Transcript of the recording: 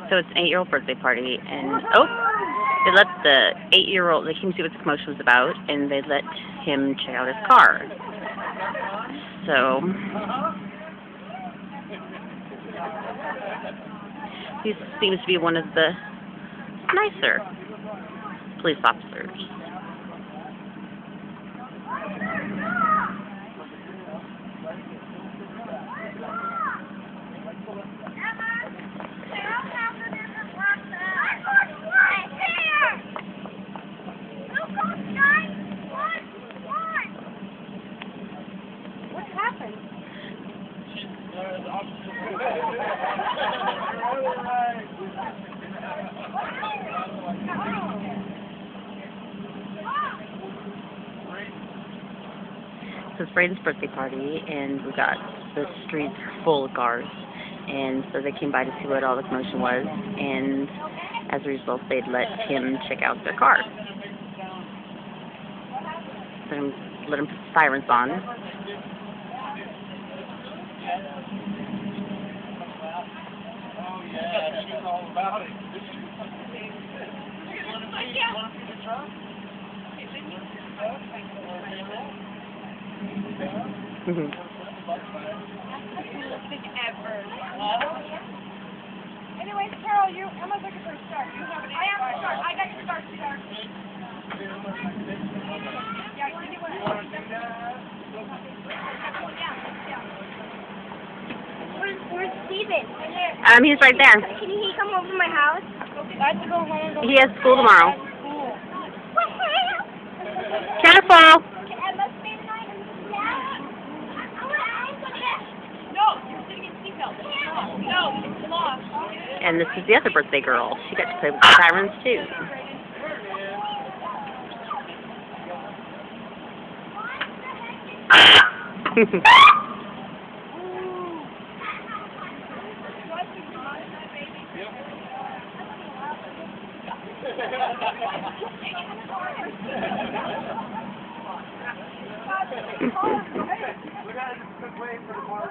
So it's an 8-year-old birthday party, and they let the 8-year-old, they came to see what the commotion was about, and they let him check out his car. So he seems to be one of the nicer police officers. So it's Braden's birthday party, and we got the streets full of cars, and so they came by to see what all the commotion was, and as a result, they'd let him check out their car. Let him put sirens on. Anyways, Carol, Emma's looking for a start. You have an I have a start. I got your start, sweetheart. Yeah, can you want Where's Steven? He's right there. Can he come over to my house? I have to go home. He has school tomorrow. Careful! Emma stay tonight? Yeah. No, you're sitting in seatbelt. No, it's lost. And this is the other birthday girl. She got to play with the sirens too. We're going to just wait for the bar.